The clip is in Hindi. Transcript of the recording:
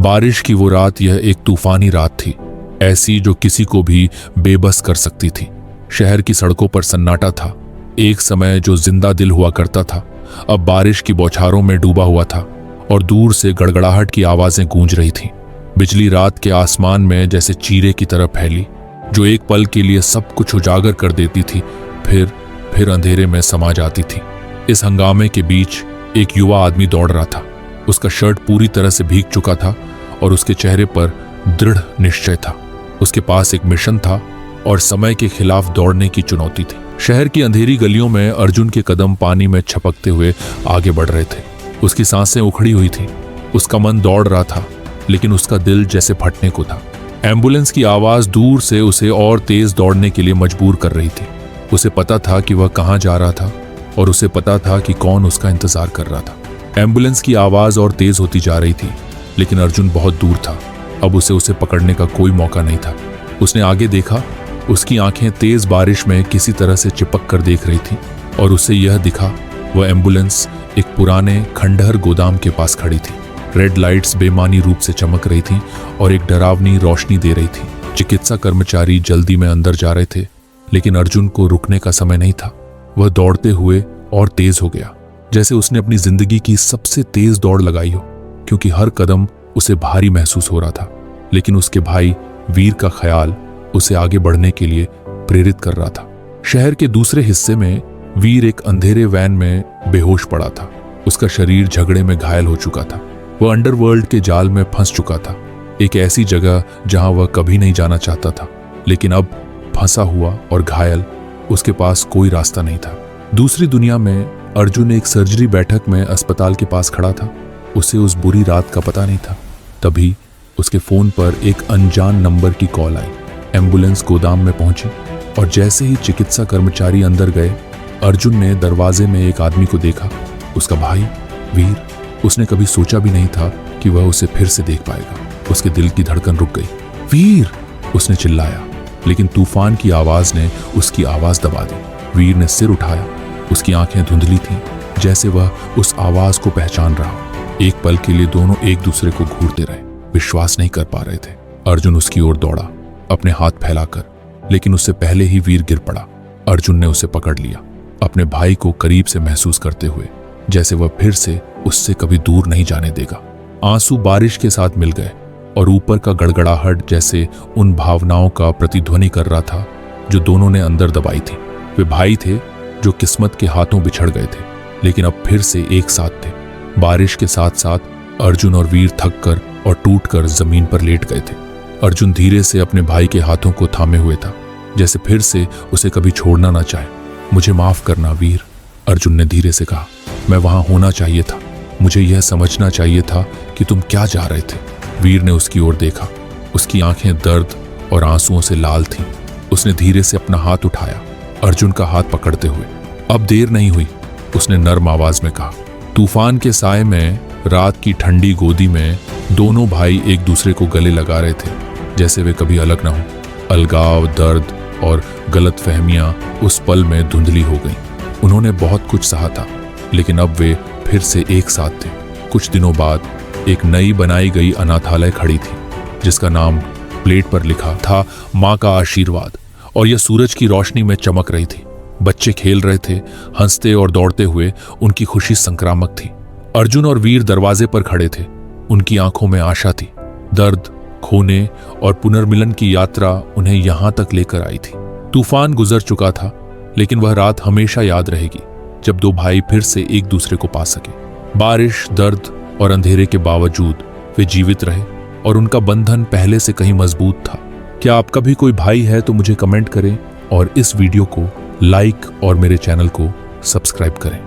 बारिश की वो रात यह एक तूफानी रात थी, ऐसी जो किसी को भी बेबस कर सकती थी। शहर की सड़कों पर सन्नाटा था। एक समय जो जिंदा दिल हुआ करता था अब बारिश की बौछारों में डूबा हुआ था और दूर से गड़गड़ाहट की आवाजें गूंज रही थीं। बिजली रात के आसमान में जैसे चीरे की तरह फैली, जो एक पल के लिए सब कुछ उजागर कर देती थी, फिर अंधेरे में समा जाती थी। इस हंगामे के बीच एक युवा आदमी दौड़ रहा था। उसका शर्ट पूरी तरह से भीग चुका था और उसके चेहरे पर दृढ़ निश्चय था। उसके पास एक मिशन था और समय के खिलाफ दौड़ने की चुनौती थी। शहर की अंधेरी गलियों में अर्जुन के कदम पानी में छपकते हुए आगे बढ़ रहे थे। उसकी सांसें उखड़ी हुई थी। उसका मन दौड़ रहा था, लेकिन उसका दिल जैसे फटने को था। एम्बुलेंस की आवाज दूर से उसे और तेज दौड़ने के लिए मजबूर कर रही थी। उसे पता था कि वह कहां जा रहा था और उसे पता था कि कौन उसका इंतजार कर रहा था। एम्बुलेंस की आवाज और तेज होती जा रही थी, लेकिन अर्जुन बहुत दूर था। अब उसे पकड़ने का कोई मौका नहीं था। उसने आगे देखा। उसकी आंखें तेज बारिश में किसी तरह से चिपक कर देख रही थी और उसे यह दिखा, वह एम्बुलेंस एक पुराने खंडहर गोदाम के पास खड़ी थी। रेड लाइट्स बेमानी रूप से चमक रही थीं और एक डरावनी रोशनी दे रही थी। चिकित्सा कर्मचारी जल्दी में अंदर जा रहे थे, लेकिन अर्जुन को रुकने का समय नहीं था। वह दौड़ते हुए और तेज हो गया, जैसे उसने अपनी जिंदगी की सबसे तेज दौड़ लगाई हो, क्योंकि हर कदम उसे भारी महसूस हो रहा था। लेकिन उसके भाई वीर का ख्याल उसे आगे बढ़ने के लिए प्रेरित कर रहा था। शहर के दूसरे हिस्से में वीर एक अंधेरे वैन में बेहोश पड़ा था। उसका शरीर झगड़े में घायल हो चुका था। वह अंडरवर्ल्ड के जाल में फंस चुका था, एक ऐसी जगह जहां वह कभी नहीं जाना चाहता था। लेकिन अब फंसा हुआ और घायल, उसके पास कोई रास्ता नहीं था। दूसरी दुनिया में अर्जुन एक सर्जरी बैठक में अस्पताल के पास खड़ा था। उसे उस बुरी रात का पता नहीं था। तभी उसके फोन पर एक अनजान नंबर की कॉल आई। एम्बुलेंस गोदाम में पहुंची और जैसे ही चिकित्सा कर्मचारी अंदर गए, अर्जुन ने दरवाजे में एक आदमी को देखा, उसका भाई वीर। उसने कभी सोचा भी नहीं था कि वह उसे फिर से देख पाएगा। उसके दिल की धड़कन रुक गई। वीर, उसने चिल्लाया, लेकिन तूफान की आवाज ने उसकी आवाज दबा दी। वीर ने सिर उठाया। उसकी आंखें धुंधली थीं, जैसे वह उस आवाज को पहचान रहा हो। एक पल के लिए दोनों एक दूसरे को घूरते रहे, विश्वास नहीं कर पा रहे थे। अर्जुन उसकी ओर दौड़ा, अपने हाथ फैलाकर, लेकिन उससे पहले ही वीर गिर पड़ा। अर्जुन ने उसे पकड़ लिया, अपने भाई को करीब से महसूस करते हुए, जैसे वह फिर से उससे कभी दूर नहीं जाने देगा। आंसू बारिश के साथ मिल गए और ऊपर का गड़गड़ाहट जैसे उन भावनाओं का प्रतिध्वनि कर रहा था जो दोनों ने अंदर दबाई थी। वे भाई थे जो किस्मत के हाथों बिछड़ गए थे, लेकिन अब फिर से एक साथ थे। बारिश के साथ साथ अर्जुन और वीर थक कर और टूट कर जमीन पर लेट गए थे। अर्जुन धीरे से अपने भाई के हाथों को थामे हुए था, जैसे फिर से उसे कभी छोड़ना ना चाहे। मुझे माफ करना वीर, अर्जुन ने धीरे से कहा। मैं वहां होना चाहिए था। मुझे यह समझना चाहिए था कि तुम क्या जा रहे थे। वीर ने उसकी ओर देखा। उसकी आंखें दर्द और आंसुओं से लाल थीं। उसने धीरे से अपना हाथ उठाया, अर्जुन का हाथ पकड़ते हुए। अब देर नहीं हुई, उसने नर्म आवाज में कहा। तूफान के साए में, रात की ठंडी गोदी में दोनों भाई एक दूसरे को गले लगा रहे थे, जैसे वे कभी अलग ना हो। अलगाव, दर्द और गलतफहमियां उस पल में धुंधली हो गईं। उन्होंने बहुत कुछ सहा था, लेकिन अब वे फिर से एक साथ थे। कुछ दिनों बाद एक नई बनाई गई अनाथालय खड़ी थी, जिसका नाम प्लेट पर लिखा था माँ का आशीर्वाद, और यह सूरज की रोशनी में चमक रही थी। बच्चे खेल रहे थे, हंसते और दौड़ते हुए। उनकी खुशी संक्रामक थी। अर्जुन और वीर दरवाजे पर खड़े थे। उनकी आंखों में आशा थी। दर्द, खोने और पुनर्मिलन की यात्रा उन्हें यहां तक लेकर आई थी। तूफान गुजर चुका था, लेकिन वह रात हमेशा याद रहेगी जब दो भाई फिर से एक दूसरे को पा सके। बारिश, दर्द और अंधेरे के बावजूद वे जीवित रहे और उनका बंधन पहले से कहीं मजबूत था। क्या आपका भी कोई भाई है तो मुझे कमेंट करें और इस वीडियो को लाइक और मेरे चैनल को सब्सक्राइब करें।